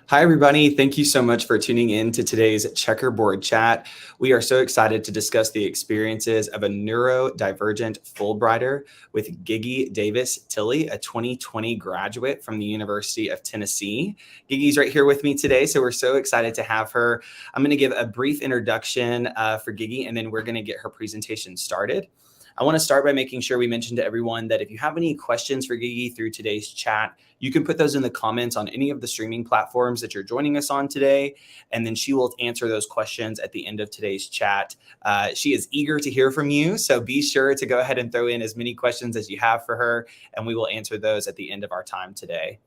Hi, everybody. Thank you so much for tuning in to today's Checkerboard chat. We are so excited to discuss the experiences of a neurodivergent Fulbrighter with Geghie Davis-Tillie, a 2020 graduate from the University of Tennessee. Geghie's right here with me today, so we're so excited to have her. I'm going to give a brief introduction for Geghie, and then we're going to get her presentation started. I want to start by making sure we mention to everyone that if you have any questions for Geghie through today's chat, you can put those in the comments on any of the streaming platforms that you're joining us on today, and then she will answer those questions at the end of today's chat. She is eager to hear from you, so be sure to go ahead and throw in as many questions as you have for her, and we will answer those at the end of our time today.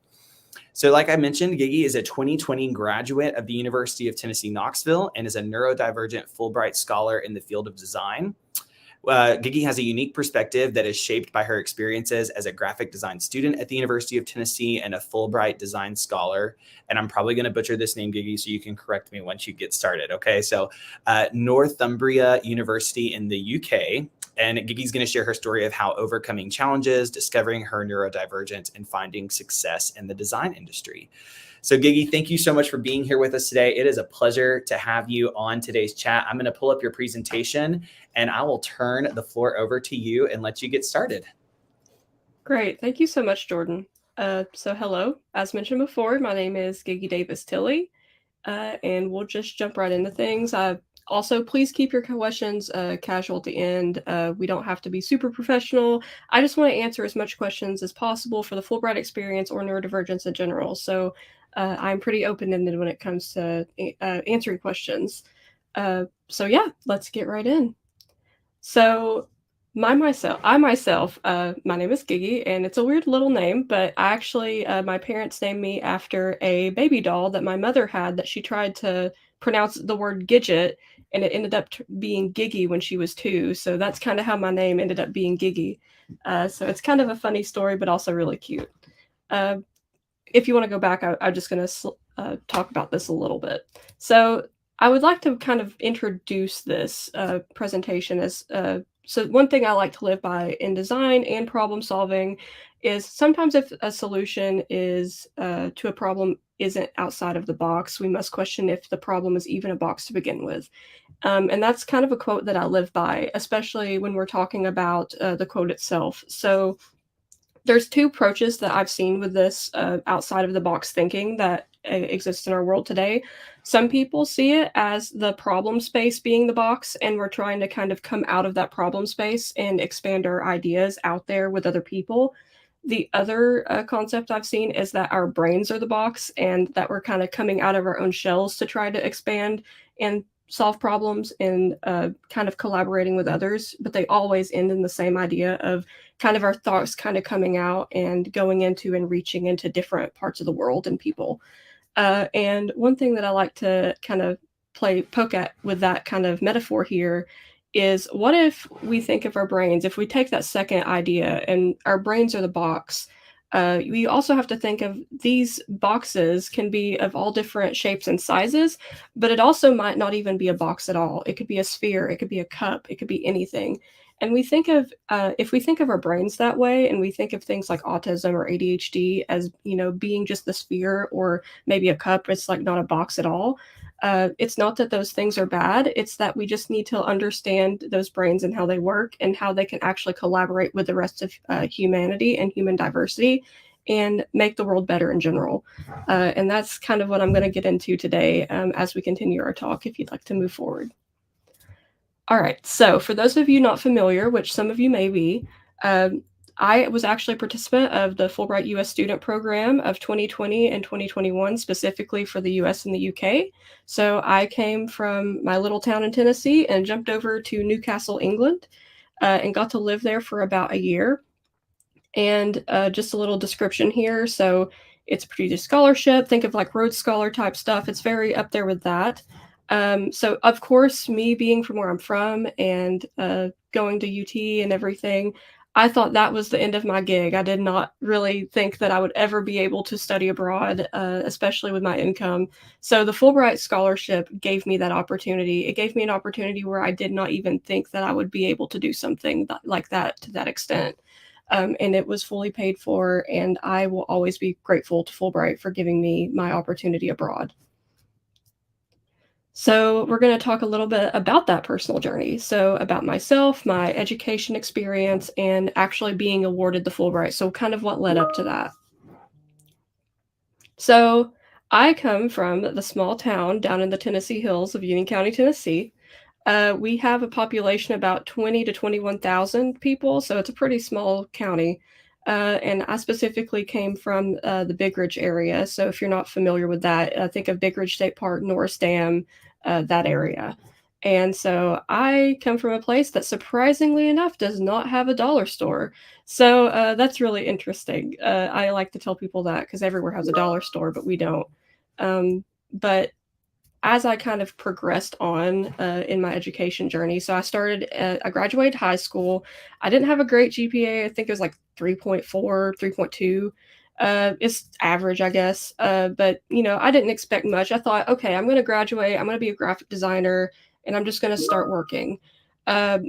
So like I mentioned, Geghie is a 2020 graduate of the University of Tennessee, Knoxville, and is a neurodivergent Fulbright Scholar in the field of design. Geghie has a unique perspective that is shaped by her experiences as a graphic design student at the University of Tennessee and a Fulbright design scholar. And I'm probably going to butcher this name, Geghie, so you can correct me once you get started. Okay, so Northumbria University in the UK. And Geghie's going to share her story of how overcoming challenges, discovering her neurodivergence, and finding success in the design industry. So Geghie, thank you so much for being here with us today. It is a pleasure to have you on today's chat. I'm going to pull up your presentation and I will turn the floor over to you and let you get started. Great. Thank you so much, Jordan. So hello, as mentioned before, my name is Geghie Davis-Tillie, and we'll just jump right into things. Also, please keep your questions casual at the end. We don't have to be super professional. I just want to answer as much questions as possible for the Fulbright experience or neurodivergence in general. So I'm pretty open-ended when it comes to answering questions. So yeah, let's get right in. So I myself, my name is Geghie, and it's a weird little name, but actually, my parents named me after a baby doll that my mother had that she tried to pronounce the word Gidget, and it ended up being Geghie when she was 2. So that's kind of how my name ended up being Geghie. So it's kind of a funny story, but also really cute. If you want to go back, I'm just going to talk about this a little bit. So I would like to kind of introduce this presentation as so one thing I like to live by in design and problem solving is sometimes if a solution is to a problem isn't outside of the box, we must question if the problem is even a box to begin with. And that's kind of a quote that I live by, especially when we're talking about the quote itself. So there's 2 approaches that I've seen with this outside of the box thinking that exists in our world today. Some people see it as the problem space being the box, and we're trying to kind of come out of that problem space and expand our ideas out there with other people. The other concept I've seen is that our brains are the box and that we're kind of coming out of our own shells to try to expand and solve problems and kind of collaborating with others, but they always end in the same idea of kind of our thoughts kind of coming out and going into and reaching into different parts of the world and people. And one thing that I like to kind of poke at with that kind of metaphor here is what if we think of our brains, if we take that second idea and our brains are the box, we also have to think of these boxes can be of all different shapes and sizes, but it also might not even be a box at all. It could be a sphere, it could be a cup, it could be anything. And we think of, if we think of our brains that way, and we think of things like autism or ADHD as, being just the sphere or maybe a cup, it's like not a box at all. It's not that those things are bad. It's that we just need to understand those brains and how they work and how they can actually collaborate with the rest of humanity and human diversity and make the world better in general. And that's kind of what I'm going to get into today as we continue our talk, if you'd like to move forward. All right. So for those of you not familiar, which some of you may be, I was actually a participant of the Fulbright U.S. student program of 2020 and 2021, specifically for the U.S. and the UK. So I came from my little town in Tennessee and jumped over to Newcastle, England, and got to live there for about a year. And just a little description here. So it's a prestigious scholarship. Think of like Rhodes Scholar type stuff. It's very up there with that. So of course, me being from where I'm from and going to UT and everything, I thought that was the end of my gig. I did not really think that I would ever be able to study abroad, especially with my income. So the Fulbright Scholarship gave me that opportunity. It gave me an opportunity where I did not even think that I would be able to do something like that to that extent. and it was fully paid for, and I will always be grateful to Fulbright for giving me my opportunity abroad. So we're going to talk a little bit about that personal journey. So about myself, my education experience, and actually being awarded the Fulbright. So kind of what led up to that. So I come from the small town down in the Tennessee hills of Union County, Tennessee. We have a population about 20 to 21,000 people, so it's a pretty small county. And I specifically came from the Big Ridge area. So if you're not familiar with that, think of Big Ridge State Park, Norris Dam, that area. And so I come from a place that surprisingly enough does not have a dollar store. So that's really interesting. I like to tell people that because everywhere has a dollar store, but we don't. But as I kind of progressed on in my education journey, so I graduated high school. I didn't have a great GPA. I think it was like 3.4, 3.2. It's average, I guess. But, I didn't expect much. I thought, okay, I'm going to graduate. I'm going to be a graphic designer, and I'm just going to start working.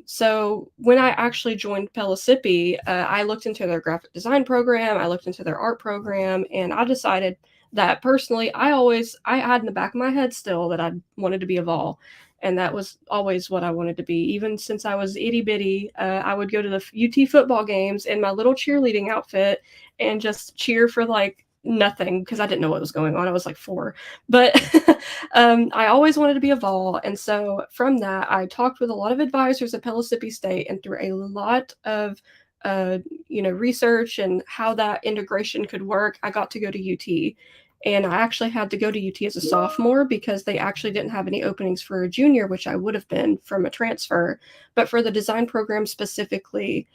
So when I actually joined Pellissippi, I looked into their graphic design program. I looked into their art program, and I decided that personally, I had in the back of my head still that I wanted to be a vol. And that was always what I wanted to be. Even since I was itty bitty, I would go to the UT football games in my little cheerleading outfit and just cheer for like nothing because I didn't know what was going on. I was like 4. But I always wanted to be a vol. And so from that, I talked with a lot of advisors at Pellissippi State, and through a lot of research and how that integration could work, I got to go to UT. And I actually had to go to UT as a sophomore because they actually didn't have any openings for a junior, which I would have been from a transfer. But for the design program specifically,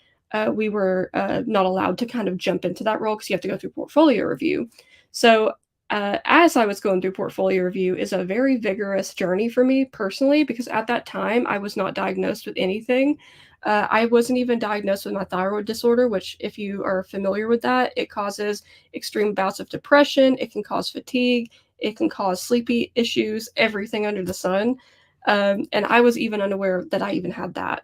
we were not allowed to kind of jump into that role because you have to go through portfolio review. So as I was going through portfolio review is a very vigorous journey for me personally, because at that time I was not diagnosed with anything. I wasn't even diagnosed with my thyroid disorder, which, if you are familiar with that, it causes extreme bouts of depression. It can cause fatigue. It can cause sleepy issues, everything under the sun. And I was even unaware that I even had that.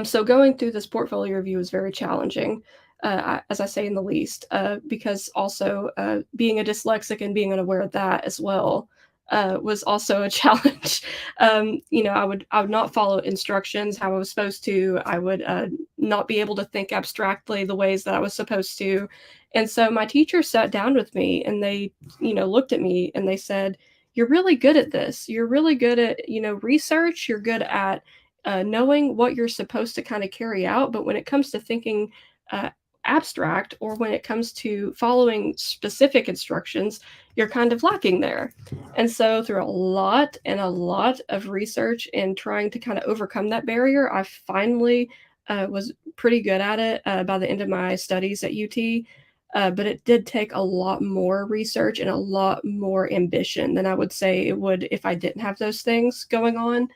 So going through this portfolio review was very challenging, as I say in the least, because also being a dyslexic and being unaware of that as well was also a challenge. I would not follow instructions how I was supposed to. I would not be able to think abstractly the ways that I was supposed to. And so my teacher sat down with me and they, looked at me and they said, "You're really good at this. You're really good at, research. You're good at knowing what you're supposed to kind of carry out. But when it comes to thinking uh, abstract, or when it comes to following specific instructions, you're kind of lacking there." And so through a lot of research and trying to kind of overcome that barrier, I finally was pretty good at it by the end of my studies at UT. But it did take a lot more research and a lot more ambition than I would say it would if I didn't have those things going on.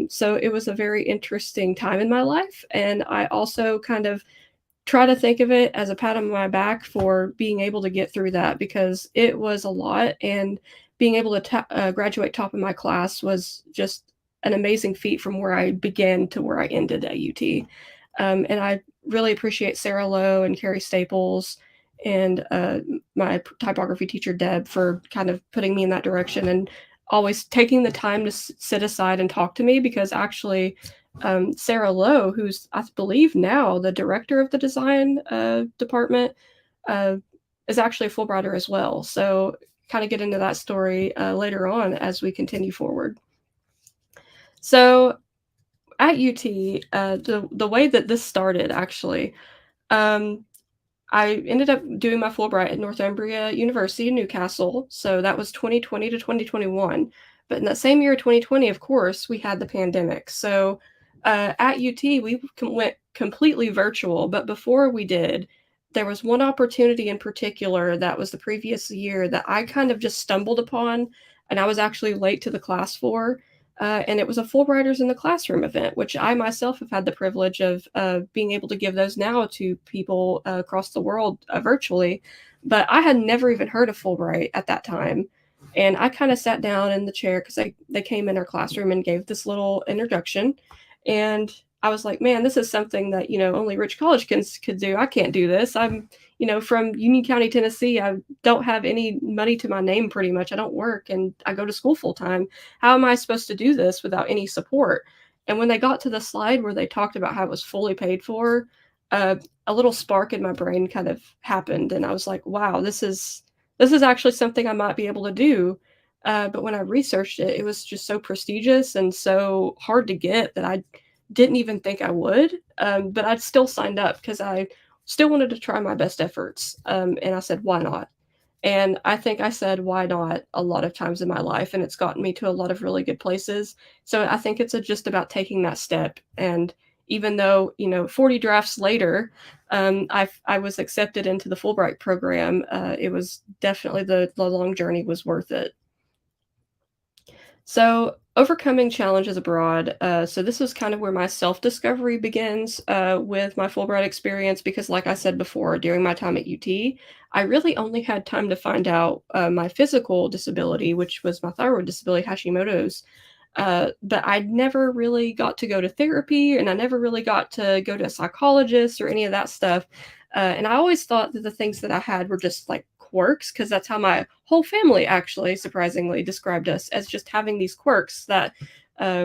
So it was a very interesting time in my life. And I also kind of try to think of it as a pat on my back for being able to get through that, because it was a lot. And being able to graduate top of my class was just an amazing feat from where I began to where I ended at UT. And I really appreciate Sarah Lowe and Carrie Staples and my typography teacher, Deb, for kind of putting me in that direction and always taking the time to sit aside and talk to me, because actually Sarah Lowe, who's I believe now the director of the design department, uh, is actually a Fulbrighter as well. So kind of get into that story later on as we continue forward. So at UT, the way that this started actually, um, I ended up doing my Fulbright at Northumbria University in Newcastle. So that was 2020 to 2021. But in that same year, 2020, of course, we had the pandemic. So at UT, we went completely virtual. But before we did, there was one opportunity in particular that was the previous year that I kind of just stumbled upon, and I was actually late to the class for. And it was a Fulbrighters in the Classroom event, which I myself have had the privilege of being able to give those now to people across the world virtually. But I had never even heard of Fulbright at that time. And I kind of sat down in the chair because they came in our classroom and gave this little introduction. And I was like, man, this is something that, only rich college kids could do. I can't do this. I'm, from Union County, Tennessee. I don't have any money to my name pretty much. I don't work and I go to school full time. How am I supposed to do this without any support? And when they got to the slide where they talked about how it was fully paid for, a little spark in my brain kind of happened. And I was like, wow, this is actually something I might be able to do. But when I researched it, it was just so prestigious and so hard to get that I didn't even think I would. But I'd still signed up because I still wanted to try my best efforts. And I said, why not? And I think I said, why not a lot of times in my life. And it's gotten me to a lot of really good places. So I think it's just about taking that step. And even though, 40 drafts later, I was accepted into the Fulbright program, it was definitely the long journey was worth it. So, overcoming challenges abroad. So, this is kind of where my self discovery begins with my Fulbright experience because, like I said before, during my time at UT, I really only had time to find out my physical disability, which was my thyroid disability, Hashimoto's. But I never really got to go to therapy and I never really got to go to a psychologist or any of that stuff. And I always thought that the things that I had were just like quirks because that's how my whole family actually surprisingly described us as just having these quirks that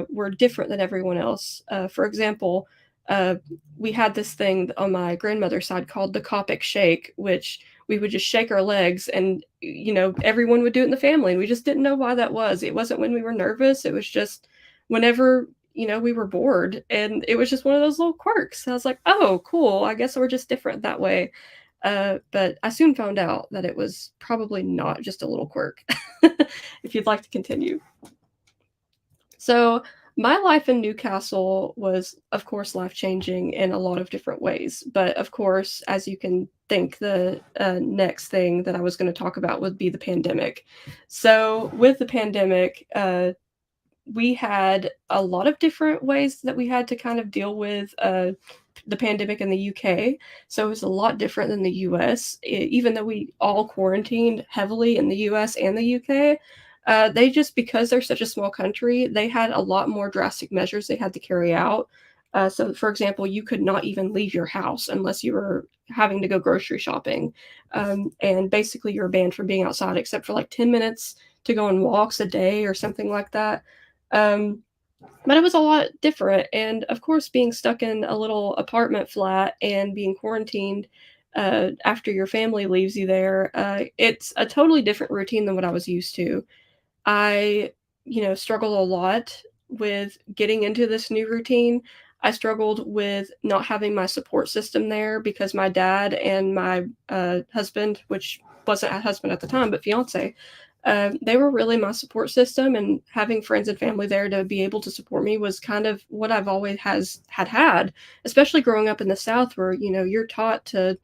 were different than everyone else. For example, uh, we had this thing on my grandmother's side called the Copic shake, which we would just shake our legs and everyone would do it in the family and we just didn't know why that was. It wasn't when we were nervous, it was just whenever we were bored, and it was just one of those little quirks. I was like, oh cool, I guess we're just different that way. But I soon found out that it was probably not just a little quirk. If you'd like to continue. So, my life in Newcastle was, of course, life changing in a lot of different ways. But of course, as you can think, the next thing that I was going to talk about would be the pandemic. So, with the pandemic, we had a lot of different ways that we had to kind of deal with the pandemic in the UK. So it was a lot different than the US. Even though we all quarantined heavily in the US and the UK, they just, because they're such a small country, they had a lot more drastic measures they had to carry out. So, for example, you could not even leave your house unless you were having to go grocery shopping. And basically, you're banned from being outside except for like 10 minutes to go on walks a day or something like that. Um, but it was a lot different. And of course, being stuck in a little apartment flat and being quarantined after your family leaves you there, it's a totally different routine than what I was used to. I, struggled a lot with getting into this new routine. I struggled with not having my support system there because my dad and my husband, which wasn't a husband at the time, but fiance, they were really my support system, and having friends and family there to be able to support me was kind of what I've always had, especially growing up in the South where, you're taught to,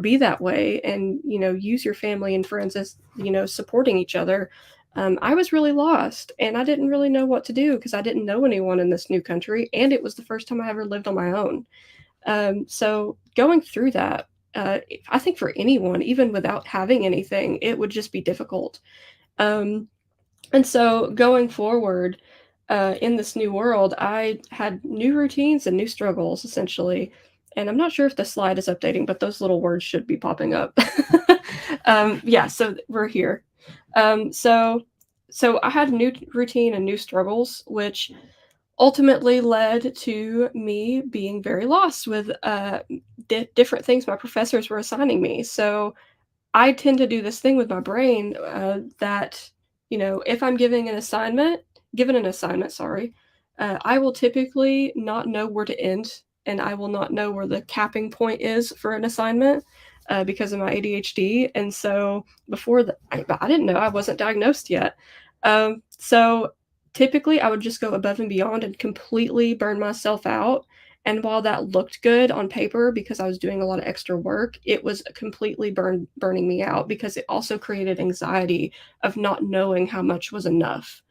be that way and, use your family and friends as, supporting each other. I was really lost and I didn't really know what to do because I didn't know anyone in this new country. And it was the first time I ever lived on my own. So going through that, I think for anyone, even without having anything, it would just be difficult. Um, and so going forward in this new world, I had new routines and new struggles essentially. And I'm not sure if the slide is updating, but those little words should be popping up. Yeah, so we're here. So I had a new routine and new struggles, which ultimately led to me being very lost with different things my professors were assigning me. So I tend to do this thing with my brain that, if I'm given an assignment, sorry, I will typically not know where to end and I will not know where the capping point is for an assignment because of my ADHD. And so before I didn't know, I wasn't diagnosed yet. So typically I would just go above and beyond and completely burn myself out. And while that looked good on paper because I was doing a lot of extra work, it was completely burning me out because it also created anxiety of not knowing how much was enough.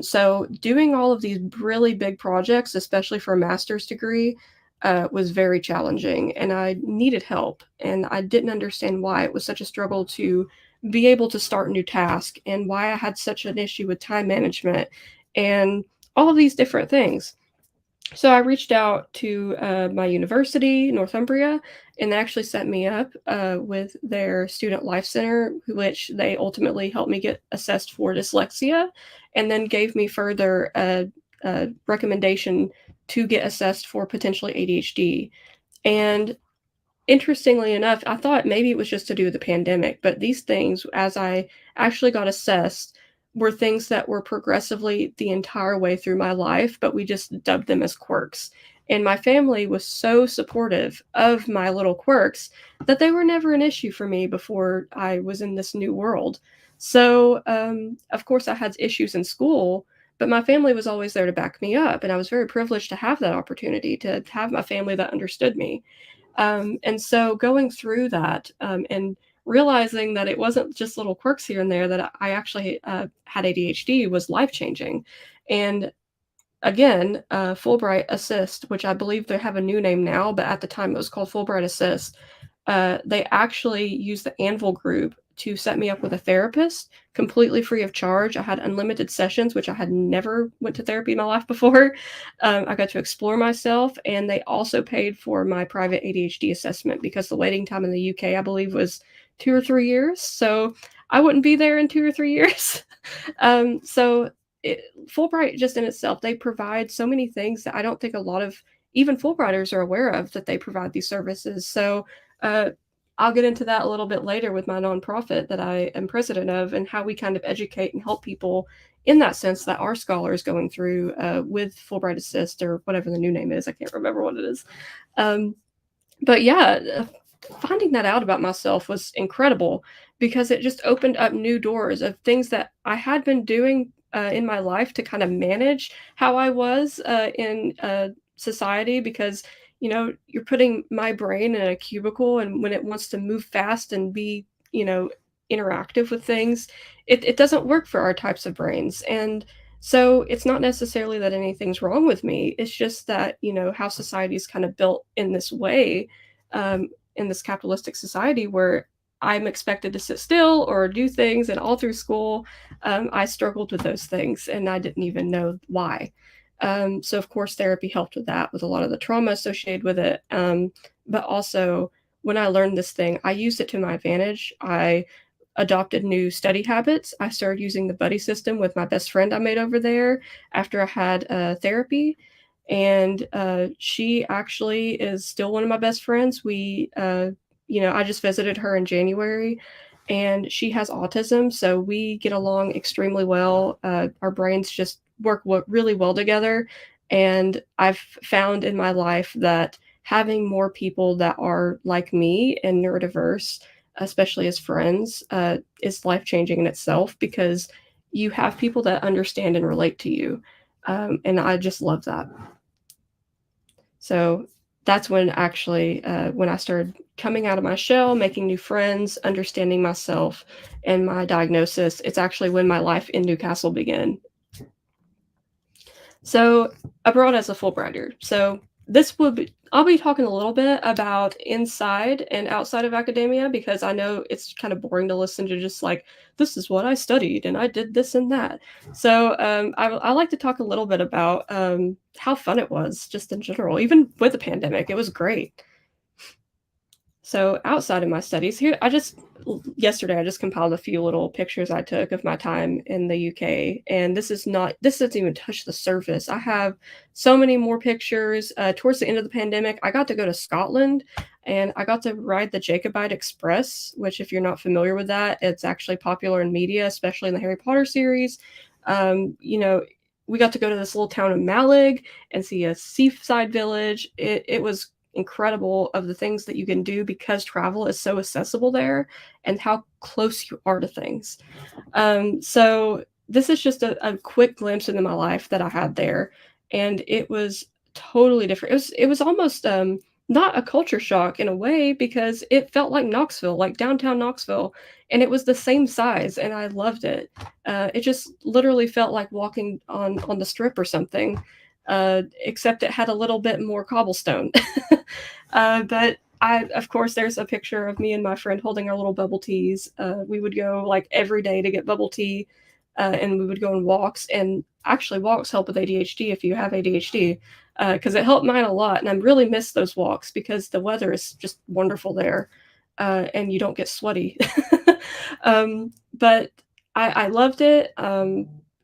So doing all of these really big projects, especially for a master's degree, was very challenging, and I needed help. And I didn't understand why it was such a struggle to be able to start a new task, and why I had such an issue with time management, and all of these different things. So I reached out to my university, Northumbria, and they actually set me up with their Student Life Center, which they ultimately helped me get assessed for dyslexia, and then gave me further recommendation to get assessed for potentially ADHD. And interestingly enough, I thought maybe it was just to do with the pandemic, but these things, as I actually got assessed, were things that were progressively the entire way through my life, but we just dubbed them as quirks. And my family was so supportive of my little quirks that they were never an issue for me before I was in this new world. So, of course, I had issues in school, but my family was always there to back me up. And I was very privileged to have that opportunity to have my family that understood me. And so going through that and realizing that it wasn't just little quirks here and there, that I actually had ADHD was life changing. And again, Fulbright Assist, which I believe they have a new name now, but at the time it was called Fulbright Assist. They actually used the Anvil group to set me up with a therapist completely free of charge. I had unlimited sessions, which I had never went to therapy in my life before. I got to explore myself, and they also paid for my private ADHD assessment because the waiting time in the UK, I believe, was 2 or 3 years. So I wouldn't be there in 2 or 3 years. So Fulbright just in itself, they provide so many things that I don't think a lot of even Fulbrighters are aware of, that they provide these services. So uh, I'll get into that a little bit later with my nonprofit that I am president of, and how we kind of educate and help people in that sense that are scholars going through with Fulbright Assist, or whatever the new name is. I can't remember what it is. Um, but yeah, finding that out about myself was incredible because it just opened up new doors of things that I had been doing in my life to kind of manage how I was in society. Because, you're putting my brain in a cubicle, and when it wants to move fast and be, you know, interactive with things, it doesn't work for our types of brains. And so it's not necessarily that anything's wrong with me. It's just that, how society is kind of built in this way, in this capitalistic society where I'm expected to sit still or do things. And all through school, I struggled with those things and I didn't even know why. So, of course, therapy helped with that, with a lot of the trauma associated with it. But also, when I learned this thing, I used it to my advantage. I adopted new study habits. I started using the buddy system with my best friend I made over there after I had therapy. And she actually is still one of my best friends. I just visited her in January, and she has autism. So we get along extremely well. Our brains just work really well together. And I've found in my life that having more people that are like me and neurodiverse, especially as friends, is life changing in itself, because you have people that understand and relate to you. And I just love that. So that's when actually, when I started coming out of my shell, making new friends, understanding myself and my diagnosis, it's actually when my life in Newcastle began. So abroad as a Fulbrighter. So I'll be talking a little bit about inside and outside of academia, because I know it's kind of boring to listen to just like, this is what I studied and I did this and that. So I like to talk a little bit about how fun it was just in general, even with the pandemic. It was great. So outside of my studies here, yesterday I just compiled a few little pictures I took of my time in the UK, and this doesn't even touch the surface. I have so many more pictures. Towards the end of the pandemic, I got to go to Scotland, and I got to ride the Jacobite Express, which, if you're not familiar with that, it's actually popular in media, especially in the Harry Potter series. We got to go to this little town of Malig and see a seaside village. It was incredible of the things that you can do because travel is so accessible there and how close you are to things. So this is just a quick glimpse into my life that I had there, and it was totally different. It was almost not a culture shock in a way, because it felt like Knoxville, like downtown Knoxville, and it was the same size, and I loved it. It just literally felt like walking on the strip or something, except it had a little bit more cobblestone. But of course, there's a picture of me and my friend holding our little bubble teas. We would go like every day to get bubble tea, and we would go on walks. And actually, walks help with ADHD if you have ADHD. because it helped mine a lot. And I really miss those walks because the weather is just wonderful there, and you don't get sweaty. But I loved it.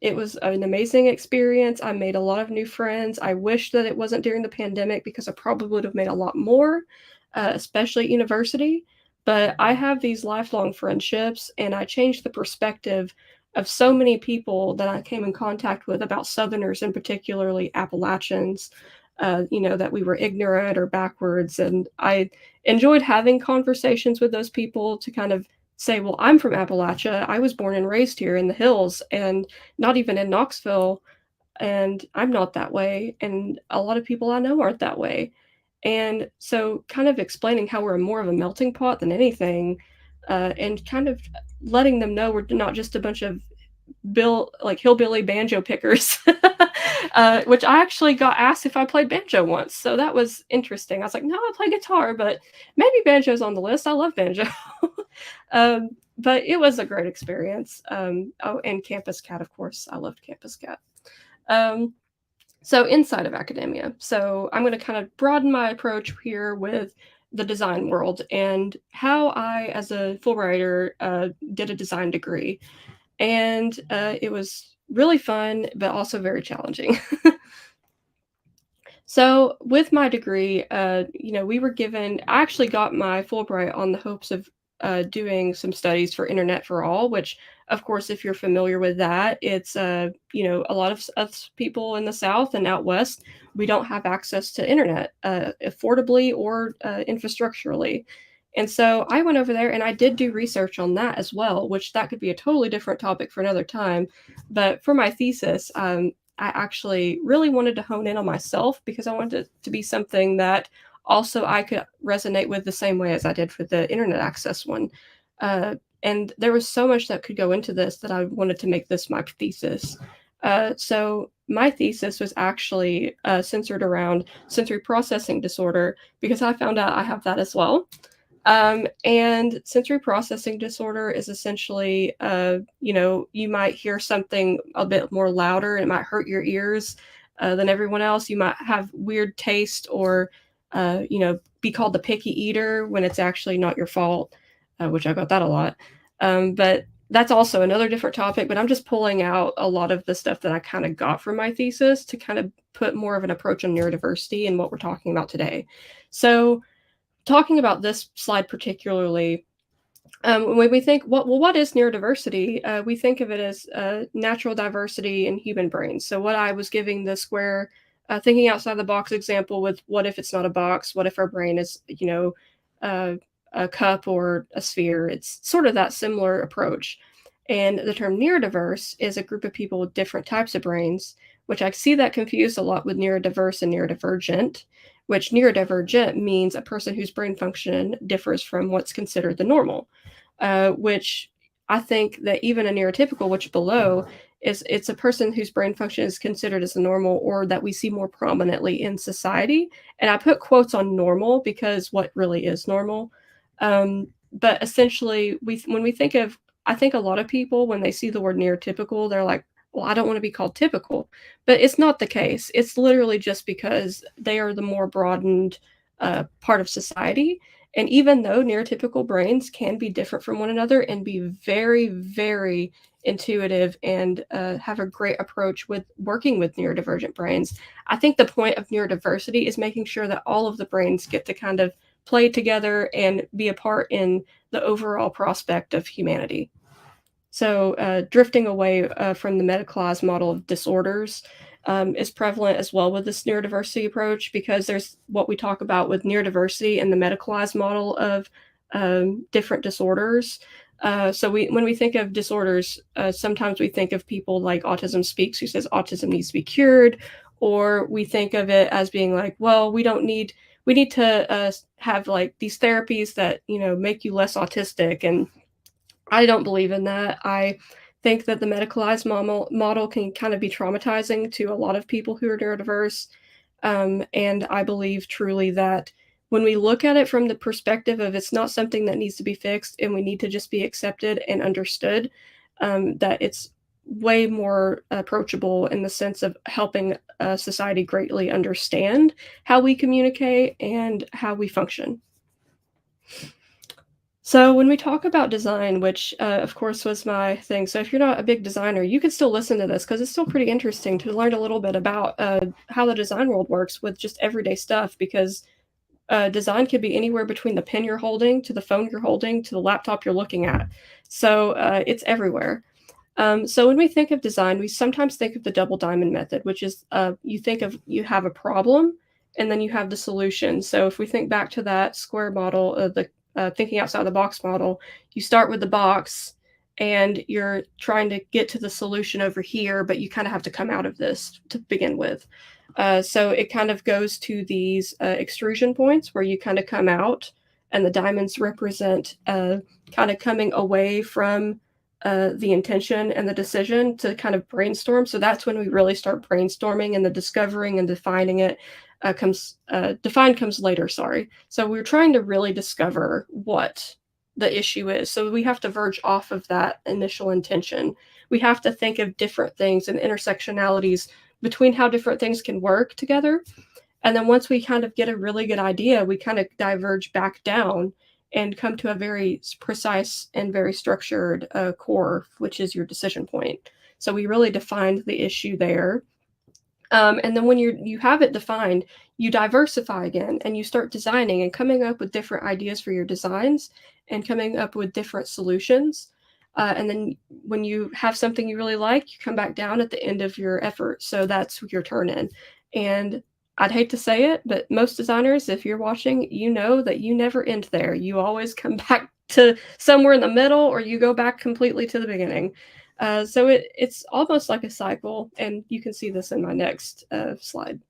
It was an amazing experience. I made a lot of new friends. I wish that it wasn't during the pandemic because I probably would have made a lot more, especially at university. But I have these lifelong friendships, and I changed the perspective of so many people that I came in contact with about Southerners and particularly Appalachians, that we were ignorant or backwards. And I enjoyed having conversations with those people to kind of say, well, I'm from Appalachia. I was born and raised here in the hills and not even in Knoxville. And I'm not that way. And a lot of people I know aren't that way. And so, kind of explaining how we're more of a melting pot than anything, and kind of letting them know we're not just a bunch of hillbilly banjo pickers, which I actually got asked if I played banjo once. So that was interesting. I was like, no, I play guitar, but maybe banjo's on the list. I love banjo. But it was a great experience. Oh, and Campus Cat, of course. I loved Campus Cat. So inside of academia. So I'm going to kind of broaden my approach here with the design world and how I, as a Fulbrighter, did a design degree. And it was really fun, but also very challenging. So with my degree, we were given, I actually got my Fulbright on the hopes of doing some studies for Internet for All, which, of course, if you're familiar with that, it's, a lot of us people in the South and out West, we don't have access to Internet affordably or infrastructurally. And so I went over there and I did do research on that as well, which that could be a totally different topic for another time. But for my thesis, I actually really wanted to hone in on myself because I wanted it to be something that also I could resonate with the same way as I did for the internet access one. And there was so much that could go into this that I wanted to make this my thesis. So my thesis was actually centered around sensory processing disorder because I found out I have that as well. And sensory processing disorder is essentially, you might hear something a bit more louder. It might hurt your ears than everyone else. You might have weird taste or, be called the picky eater when it's actually not your fault, which I got that a lot. But that's also another different topic, but I'm just pulling out a lot of the stuff that I kind of got from my thesis to kind of put more of an approach on neurodiversity and what we're talking about today. So, talking about this slide particularly, when we think, what is neurodiversity? We think of it as natural diversity in human brains. So what I was giving the square, thinking outside the box example with what if it's not a box? What if our brain is, a cup or a sphere? It's sort of that similar approach. And the term neurodiverse is a group of people with different types of brains, which I see that confused a lot with neurodiverse and neurodivergent, which neurodivergent means a person whose brain function differs from what's considered the normal, which I think that even a neurotypical, which below, it's a person whose brain function is considered as the normal or that we see more prominently in society. And I put quotes on normal because what really is normal? But essentially, when we think of, I think a lot of people, when they see the word neurotypical, they're like, well, I don't want to be called typical, but it's not the case. It's literally just because they are the more broadened part of society. And even though neurotypical brains can be different from one another and be very, very intuitive and have a great approach with working with neurodivergent brains, I think the point of neurodiversity is making sure that all of the brains get to kind of play together and be a part in the overall prospect of humanity. So drifting away from the medicalized model of disorders is prevalent as well with this neurodiversity approach because there's what we talk about with neurodiversity and the medicalized model of different disorders. So when we think of disorders, sometimes we think of people like Autism Speaks, who says autism needs to be cured, or we think of it as being like, well, we need to have like these therapies that, make you less autistic. And I don't believe in that. I think that the medicalized model can kind of be traumatizing to a lot of people who are neurodiverse. And I believe truly that when we look at it from the perspective of it's not something that needs to be fixed and we need to just be accepted and understood, that it's way more approachable in the sense of helping society greatly understand how we communicate and how we function. So when we talk about design, which of course was my thing, so if you're not a big designer, you can still listen to this because it's still pretty interesting to learn a little bit about how the design world works with just everyday stuff. Because design could be anywhere between the pen you're holding to the phone you're holding to the laptop you're looking at. So it's everywhere. So when we think of design, we sometimes think of the double diamond method, which is you have a problem and then you have the solution. So if we think back to that square model of the thinking outside the box model, you start with the box and you're trying to get to the solution over here, but you kind of have to come out of this to begin with. So it kind of goes to these extrusion points where you kind of come out, and the diamonds represent kind of coming away from the intention and the decision to kind of brainstorm. So that's when we really start brainstorming, and the discovering and defining it defined comes later. Sorry. So we're trying to really discover what the issue is. So we have to verge off of that initial intention. We have to think of different things and intersectionalities between how different things can work together. And then once we kind of get a really good idea, we kind of diverge back down and come to a very precise and very structured core, which is your decision point. So we really defined the issue there. And then when you have it defined, you diversify again and you start designing and coming up with different ideas for your designs and coming up with different solutions. And then when you have something you really like, you come back down at the end of your effort. So that's your turn in. And I'd hate to say it, but most designers, if you're watching, you know that you never end there. You always come back to somewhere in the middle, or you go back completely to the beginning. So it's almost like a cycle, and you can see this in my next slide.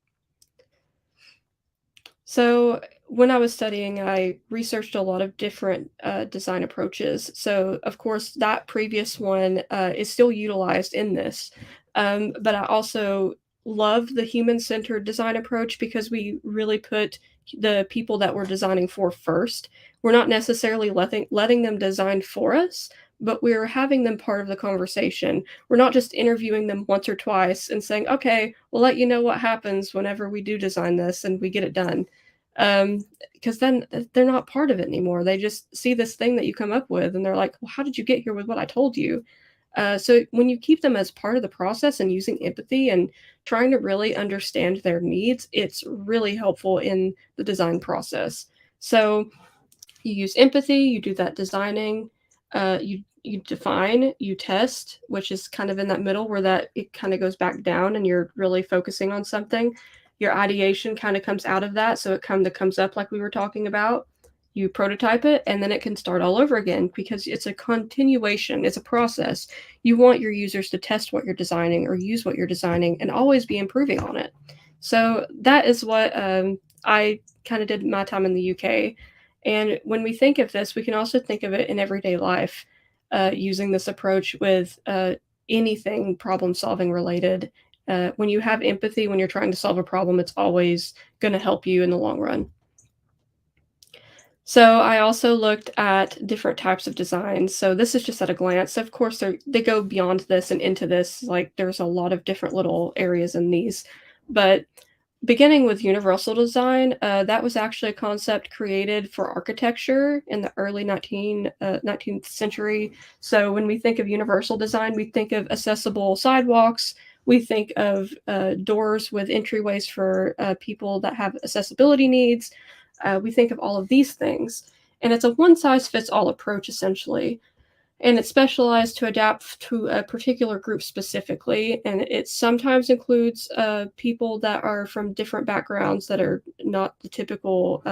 So when I was studying, I researched a lot of different design approaches. So of course, that previous one is still utilized in this, but I also love the human-centered design approach because we really put the people that we're designing for first. We're not necessarily letting them design for us, but we're having them part of the conversation. We're not just interviewing them once or twice and saying, okay, we'll let you know what happens whenever we do design this and we get it done. Because then they're not part of it anymore. They just see this thing that you come up with and they're like, well, how did you get here with what I told you? So when you keep them as part of the process and using empathy and trying to really understand their needs, it's really helpful in the design process. So you use empathy, you do that designing, you define, you test, which is kind of in that middle where that it kind of goes back down and you're really focusing on something. Your ideation kind of comes out of that, so it comes up like we were talking about. You prototype it, and then it can start all over again because it's a continuation, it's a process. You want your users to test what you're designing or use what you're designing and always be improving on it. So that is what I kind of did my time in the UK. And when we think of this, we can also think of it in everyday life using this approach with anything problem solving related. When you have empathy, when you're trying to solve a problem, it's always going to help you in the long run. So I also looked at different types of designs. So this is just at a glance. Of course, they go beyond this and into this. Like there's a lot of different little areas in these. But beginning with universal design, that was actually a concept created for architecture in the early 19th century. So when we think of universal design, we think of accessible sidewalks. We think of doors with entryways for people that have accessibility needs. We think of all of these things. And it's a one-size-fits-all approach, essentially. And it's specialized to adapt to a particular group specifically. And it sometimes includes people that are from different backgrounds that are not the typical,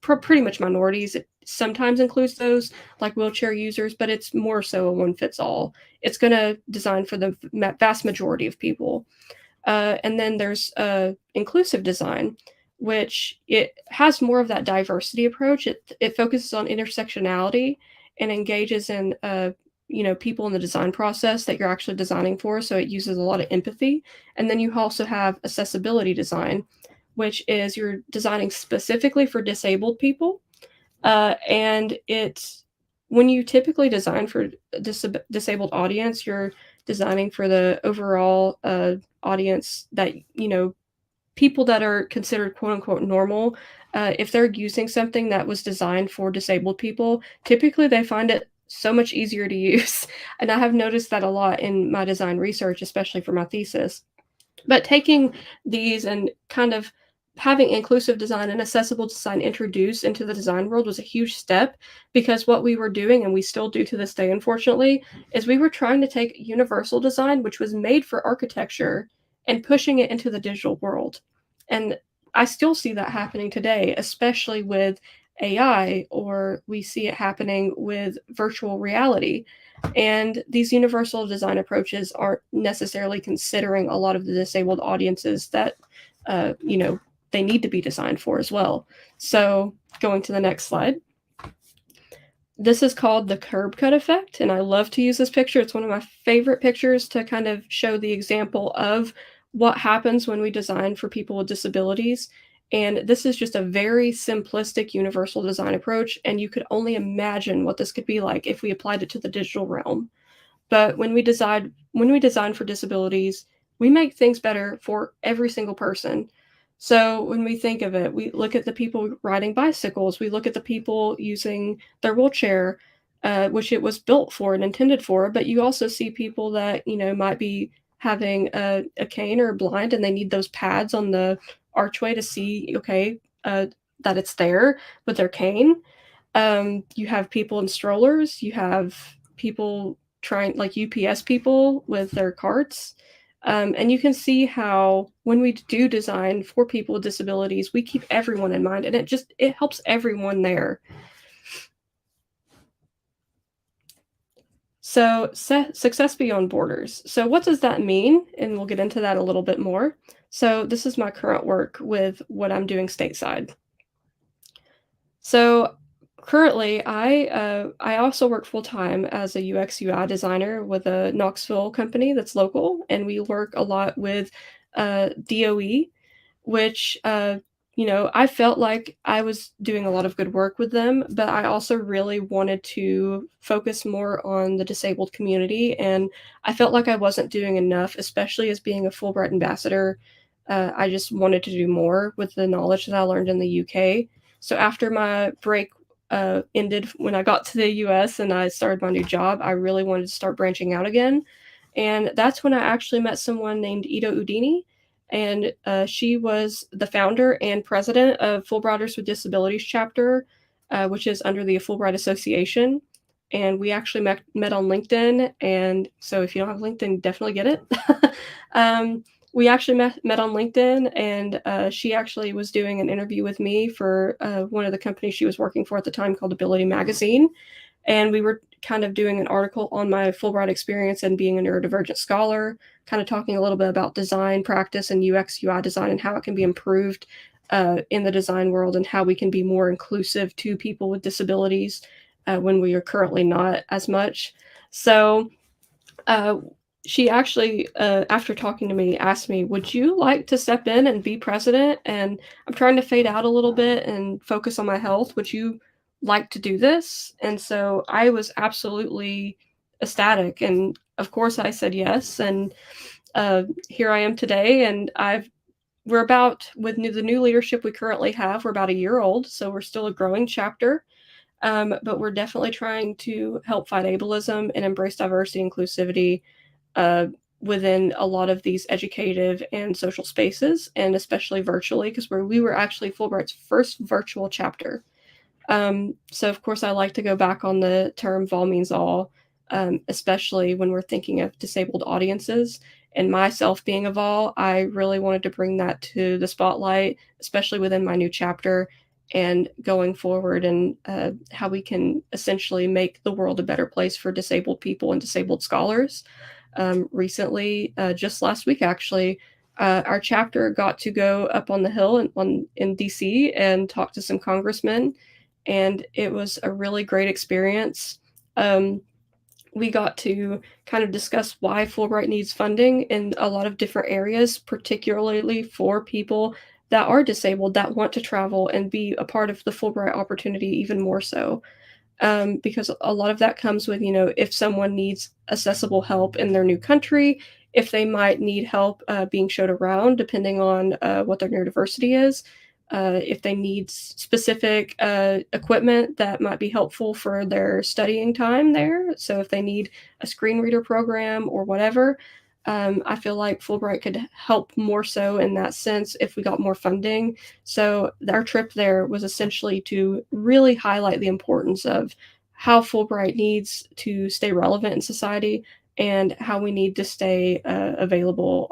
pretty much minorities. It sometimes includes those like wheelchair users, but it's more so a one-fits-all. It's going to design for the vast majority of people. And then there's inclusive design, which it has more of that diversity approach. It focuses on intersectionality and engages in people in the design process that you're actually designing for. So it uses a lot of empathy. And then you also have accessibility design, which is you're designing specifically for disabled people. And it's when you typically design for disabled audience, you're designing for the overall audience that, people that are considered quote unquote normal, if they're using something that was designed for disabled people, typically they find it so much easier to use. And I have noticed that a lot in my design research, especially for my thesis. But taking these and kind of having inclusive design and accessible design introduced into the design world was a huge step, because what we were doing, and we still do to this day, unfortunately, is we were trying to take universal design, which was made for architecture, and pushing it into the digital world. And I still see that happening today, especially with AI, or we see it happening with virtual reality. And these universal design approaches aren't necessarily considering a lot of the disabled audiences that, they need to be designed for as well. So going to the next slide. This is called the curb cut effect, and I love to use this picture. It's one of my favorite pictures to kind of show the example of what happens when we design for people with disabilities. And this is just a very simplistic universal design approach, and you could only imagine what this could be like if we applied it to the digital realm. But when we design for disabilities, we make things better for every single person. So when we think of it, we look at the people riding bicycles, we look at the people using their wheelchair, which it was built for and intended for. But you also see people that, might be having a cane or blind, and they need those pads on the archway to see, okay, that it's there with their cane. You have people in strollers, you have people trying, like UPS people with their carts. And you can see how when we do design for people with disabilities, we keep everyone in mind, and it helps everyone there. So success beyond borders. So what does that mean? And we'll get into that a little bit more. So this is my current work with what I'm doing stateside. So currently, I also work full time as a UX UI designer with a Knoxville company that's local, and we work a lot with DOE, which I felt like I was doing a lot of good work with them, but I also really wanted to focus more on the disabled community, and I felt like I wasn't doing enough, especially as being a Fulbright ambassador. I just wanted to do more with the knowledge that I learned in the UK. So after my break ended when I got to the US and I started my new job, I really wanted to start branching out again. And that's when I actually met someone named Ida Udini. And she was the founder and president of Fulbrighters with Disabilities Chapter, which is under the Fulbright Association. And we actually met on LinkedIn. And so if you don't have LinkedIn, definitely get it. We actually met on LinkedIn, and she actually was doing an interview with me for one of the companies she was working for at the time, called Ability Magazine. And we were kind of doing an article on my Fulbright experience and being a neurodivergent scholar, kind of talking a little bit about design practice and UX UI design and how it can be improved in the design world, and how we can be more inclusive to people with disabilities when we are currently not as much. So she actually, after talking to me, asked me, would you like to step in and be president? And I'm trying to fade out a little bit and focus on my health. Would you like to do this? And so I was absolutely ecstatic. And of course I said yes. And here I am today. And we're about, with the new leadership we currently have, we're about a year old. So we're still a growing chapter. But we're definitely trying to help fight ableism and embrace diversity and inclusivity within a lot of these educative and social spaces, and especially virtually, because we were actually Fulbright's first virtual chapter. So of course I like to go back on the term "vol means all," especially when we're thinking of disabled audiences. And myself being a vol, I really wanted to bring that to the spotlight, especially within my new chapter and going forward, and how we can essentially make the world a better place for disabled people and disabled scholars. Recently, just last week actually, our chapter got to go up on the Hill in DC and talk to some congressmen, and it was a really great experience. We got to kind of discuss why Fulbright needs funding in a lot of different areas, particularly for people that are disabled that want to travel and be a part of the Fulbright opportunity even more so. because a lot of that comes with, if someone needs accessible help in their new country, if they might need help being showed around, depending on what their neurodiversity is, if they need specific equipment that might be helpful for their studying time there. So if they need a screen reader program or whatever, I feel like Fulbright could help more so in that sense if we got more funding. So our trip there was essentially to really highlight the importance of how Fulbright needs to stay relevant in society and how we need to stay available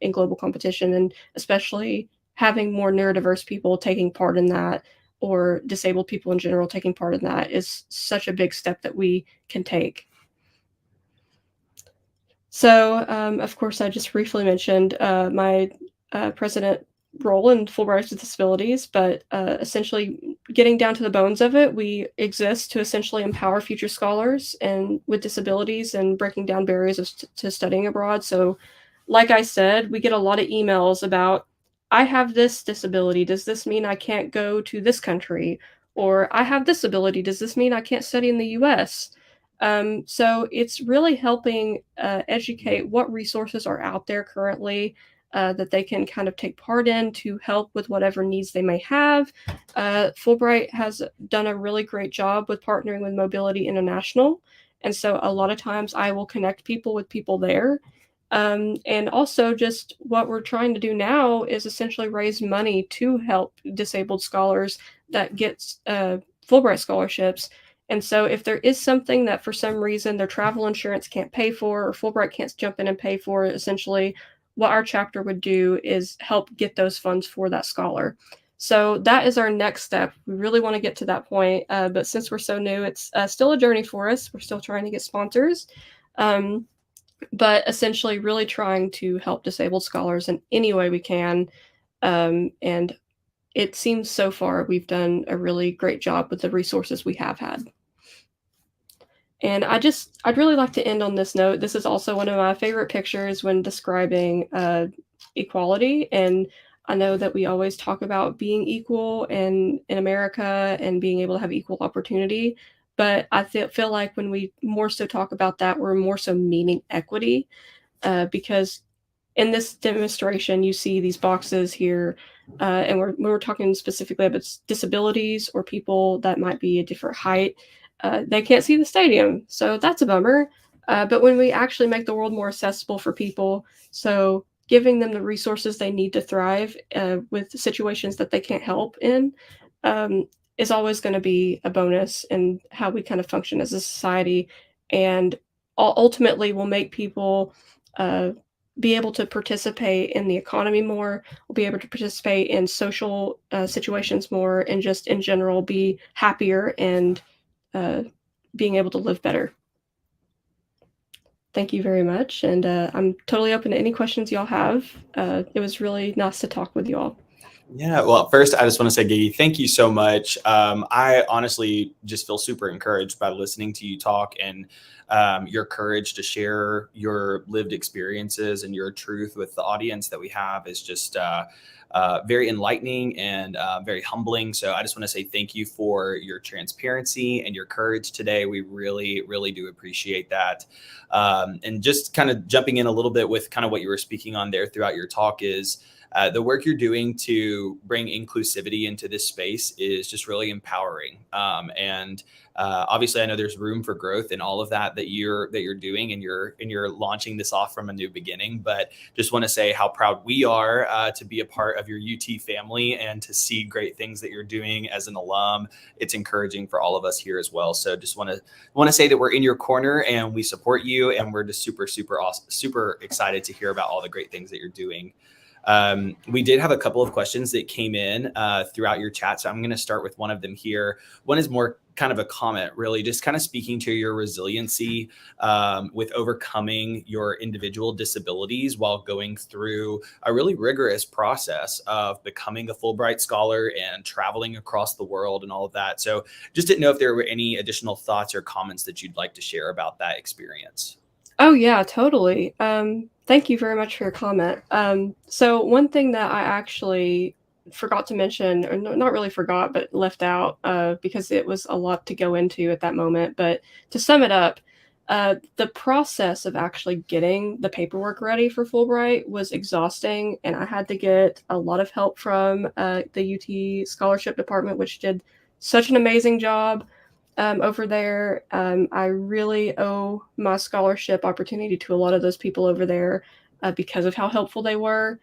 in global competition, and especially having more neurodiverse people taking part in that, or disabled people in general taking part in that, is such a big step that we can take. So, of course, I just briefly mentioned my president role in Fulbright with Disabilities, but essentially getting down to the bones of it, we exist to essentially empower future scholars and with disabilities and breaking down barriers to studying abroad. So, like I said, we get a lot of emails about, I have this disability. Does this mean I can't go to this country? Or I have this ability. Does this mean I can't study in the US? So it's really helping educate what resources are out there currently that they can kind of take part in to help with whatever needs they may have. Fulbright has done a really great job with partnering with Mobility International. And so a lot of times I will connect people with people there. And also, just what we're trying to do now is essentially raise money to help disabled scholars that get Fulbright scholarships. And so if there is something that for some reason their travel insurance can't pay for, or Fulbright can't jump in and pay for, essentially what our chapter would do is help get those funds for that scholar. So that is our next step. We really want to get to that point, but since we're so new, it's still a journey for us. We're still trying to get sponsors, but essentially really trying to help disabled scholars in any way we can. And it seems so far we've done a really great job with the resources we have had. And I'd really like to end on this note. This is also one of my favorite pictures when describing equality. And I know that we always talk about being equal in America and being able to have equal opportunity. But I feel like when we more so talk about that, we're more so meaning equity, because in this demonstration, you see these boxes here, and we're talking specifically about disabilities or people that might be a different height. They can't see the stadium, so that's a bummer. But when we actually make the world more accessible for people, so giving them the resources they need to thrive with situations that they can't help in, is always going to be a bonus in how we kind of function as a society, and ultimately will make people be able to participate in the economy more, will be able to participate in social situations more, and just in general be happier and being able to live better. Thank you very much, and I'm totally open to any questions y'all have. It was really nice to talk with you all. Yeah, well, first, I just want to say, Geghie, thank you so much. I honestly just feel super encouraged by listening to you talk, and your courage to share your lived experiences and your truth with the audience that we have is just very enlightening and very humbling. So I just want to say thank you for your transparency and your courage today. We really, really do appreciate that. And just kind of jumping in a little bit with kind of what you were speaking on there throughout your talk is, the work you're doing to bring inclusivity into this space is just really empowering. And obviously, I know there's room for growth in all of that you're doing, and you're launching this off from a new beginning. But just want to say how proud we are to be a part of your UT family and to see great things that you're doing as an alum. It's encouraging for all of us here as well. So just want to say that we're in your corner and we support you, and we're just super, super awesome, super excited to hear about all the great things that you're doing. We did have a couple of questions that came in throughout your chat. So I'm going to start with one of them here. One is more kind of a comment, really just kind of speaking to your resiliency with overcoming your individual disabilities while going through a really rigorous process of becoming a Fulbright Scholar and traveling across the world and all of that. So just didn't know if there were any additional thoughts or comments that you'd like to share about that experience. Oh yeah, totally. Thank you very much for your comment. So one thing that I actually forgot to mention, or not really forgot, but left out because it was a lot to go into at that moment. But to sum it up, the process of actually getting the paperwork ready for Fulbright was exhausting, and I had to get a lot of help from the UT scholarship department, which did such an amazing job over there. I really owe my scholarship opportunity to a lot of those people over there because of how helpful they were.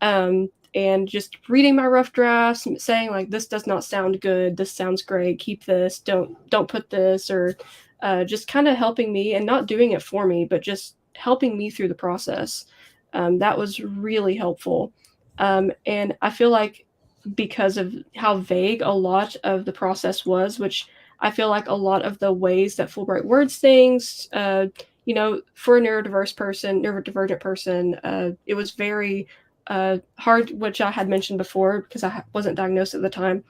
And just reading my rough drafts, saying like, "This does not sound good. This sounds great. Keep this. Don't put this," or just kind of helping me and not doing it for me, but just helping me through the process. That was really helpful. And I feel like because of how vague a lot of the process was, which I feel like a lot of the ways that Fulbright words things, for a neurodivergent person, it was very hard, which I had mentioned before because I wasn't diagnosed at the time.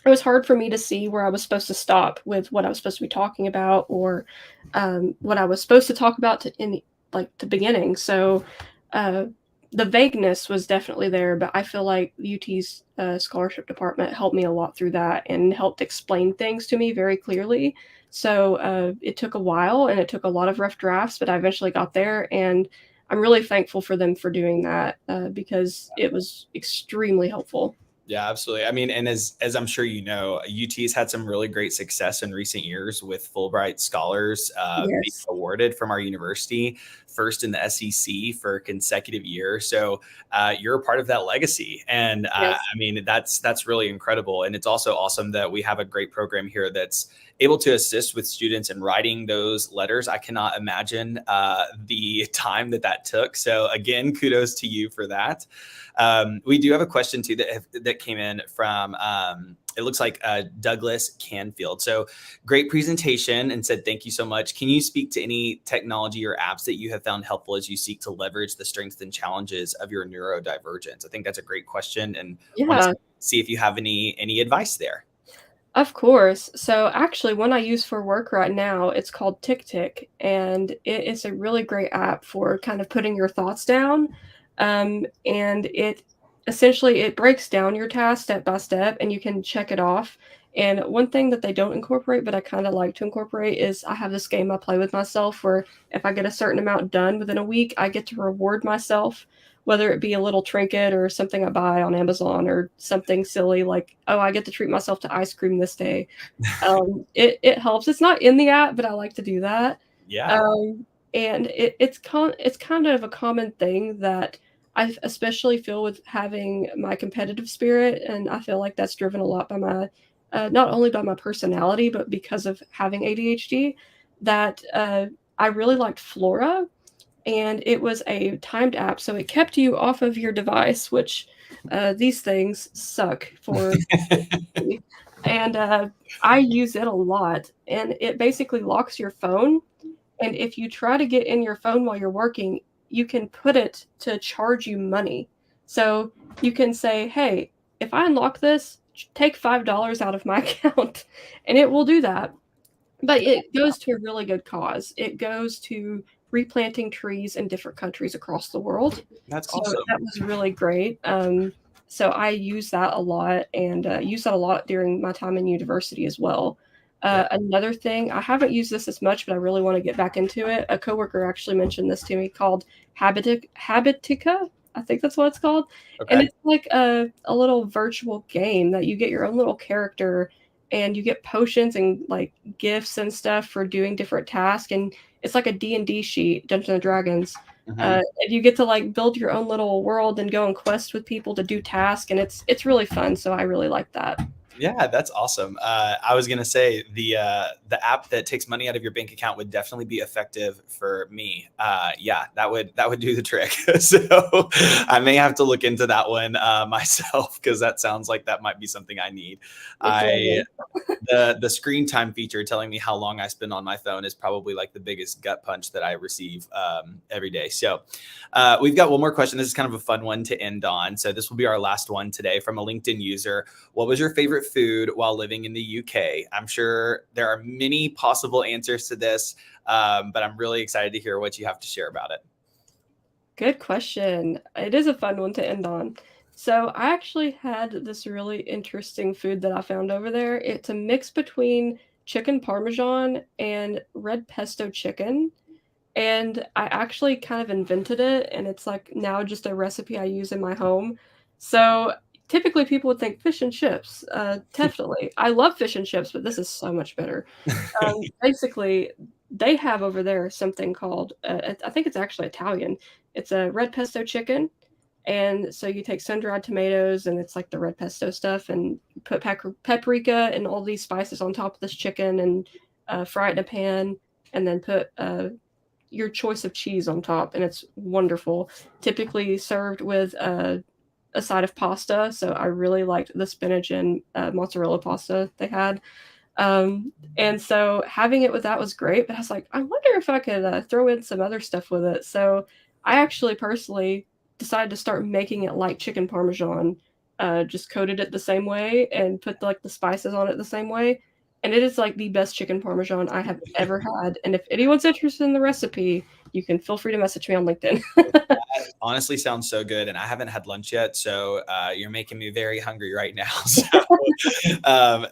It was hard for me to see where I was supposed to stop with what I was supposed to be talking about, or what I was supposed to talk about in the beginning. So uh, the vagueness was definitely there, but I feel like UT's scholarship department helped me a lot through that and helped explain things to me very clearly. So it took a while and it took a lot of rough drafts, but I eventually got there, and I'm really thankful for them for doing that because it was extremely helpful. Yeah, absolutely. I mean, and as I'm sure you know, UT's had some really great success in recent years with Fulbright Scholars being Yes. awarded from our university, first in the SEC for a consecutive year. So you're a part of that legacy, and Yes. I mean that's really incredible. And it's also awesome that we have a great program here that's able to assist with students in writing those letters. I cannot imagine the time that took. So again, kudos to you for that. We do have a question too that came in from it looks like Douglas Canfield. So great presentation, and said thank you so much. Can you speak to any technology or apps that you have found helpful as you seek to leverage the strengths and challenges of your neurodivergence? I think that's a great question, and want to Yeah. see if you have any advice there. Of course. So actually, one I use for work right now, it's called TickTick, and it is a really great app for kind of putting your thoughts down. And it breaks down your task step by step, and you can check it off. And one thing that they don't incorporate, but I kind of like to incorporate, is I have this game I play with myself where if I get a certain amount done within a week, I get to reward myself, whether it be a little trinket or something I buy on Amazon or something silly like, oh, I get to treat myself to ice cream this day. It helps. It's not in the app, but I like to do that. Yeah. And it's kind of a common thing that I especially feel with having my competitive spirit, and I feel like that's driven a lot by my not only by my personality, but because of having ADHD. That I really liked Flora, and it was a timed app, so it kept you off of your device, which these things suck for me. And I use it a lot, and it basically locks your phone. And if you try to get in your phone while you're working, you can put it to charge you money. So you can say, "Hey, if I unlock this, take $5 out of my account," and it will do that. But it goes to a really good cause. It goes to replanting trees in different countries across the world. That's So awesome. that was really great. So I use that a lot, and use that a lot during my time in university as well. Yeah. Another thing, I haven't used this as much, but I really want to get back into it. A coworker actually mentioned this to me called Habitica. I think that's what it's called. And Okay. it's like a little virtual game that you get your own little character, and you get potions and like gifts and stuff for doing different tasks. And it's like a D&D sheet, Dungeons and Dragons. Mhm. And you get to like build your own little world and go on quest with people to do tasks, and it's really fun. So I really like that. Yeah, that's awesome. I was gonna say the app that takes money out of your bank account would definitely be effective for me. Yeah, that would do the trick. So I may have to look into that one myself because that sounds like that might be something I need. It's I lovely. the screen time feature telling me how long I spend on my phone is probably like the biggest gut punch that I receive every day. So we've got one more question. This is kind of a fun one to end on. So this will be our last one today from a LinkedIn user. What was your favorite food while living in the UK? I'm sure there are many possible answers to this, but I'm really excited to hear what you have to share about it. Good question. It is a fun one to end on. So I actually had this really interesting food that I found over there. It's a mix between chicken parmesan and red pesto chicken. And I actually kind of invented it, and it's like now just a recipe I use in my home. So typically people would think fish and chips. Definitely. I love fish and chips, but this is so much better. Basically, they have over there something called, I think it's actually Italian. It's a red pesto chicken. And so you take sun-dried tomatoes, and it's like the red pesto stuff, and you put paprika and all these spices on top of this chicken, and fry it in a pan, and then put your choice of cheese on top, and it's wonderful. Typically served with a side of pasta. So I really liked the spinach and mozzarella pasta they had. And so having it with that was great, but I was like, I wonder if I could throw in some other stuff with it. So I actually personally decided to start making it like chicken parmesan, just coated it the same way and put like the spices on it the same way. And it is like the best chicken parmesan I have ever had. And if anyone's interested in the recipe, you can feel free to message me on LinkedIn. That honestly sounds so good, and I haven't had lunch yet, so you're making me very hungry right now. So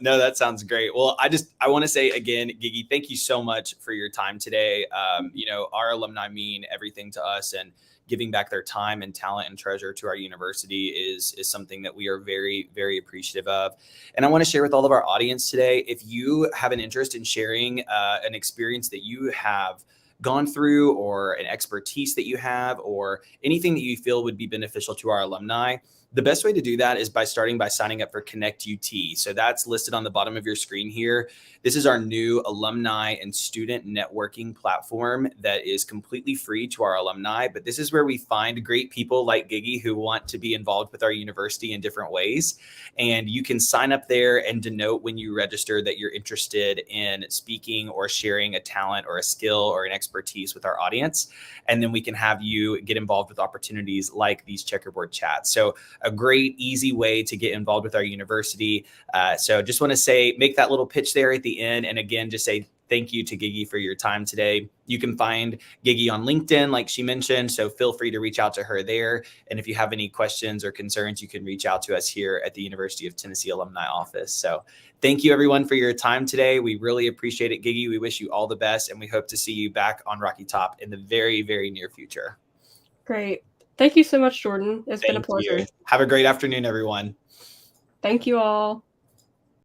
no, that sounds great. Well, I want to say again, Geghie, thank you so much for your time today. Our alumni mean everything to us, and giving back their time and talent and treasure to our university is something that we are very, very appreciative of. And I want to share with all of our audience today, if you have an interest in sharing an experience that you have gone through, or an expertise that you have, or anything that you feel would be beneficial to our alumni, the best way to do that is by starting by signing up for Connect UT. So that's listed on the bottom of your screen here. This is our new alumni and student networking platform that is completely free to our alumni. But this is where we find great people like Geghie who want to be involved with our university in different ways. And you can sign up there and denote when you register that you're interested in speaking or sharing a talent or a skill or an expertise with our audience. And then we can have you get involved with opportunities like these Checkerboard chats. So a great, easy way to get involved with our university. So just want to say, make that little pitch there at the end. And again, just say thank you to Geghie for your time today. You can find Geghie on LinkedIn, like she mentioned, so feel free to reach out to her there. And if you have any questions or concerns, you can reach out to us here at the University of Tennessee Alumni Office. So thank you, everyone, for your time today. We really appreciate it, Geghie. We wish you all the best, and we hope to see you back on Rocky Top in the very, very near future. Great. Thank you so much, Jordan. It's been a pleasure. Have a great afternoon, everyone. Thank you all.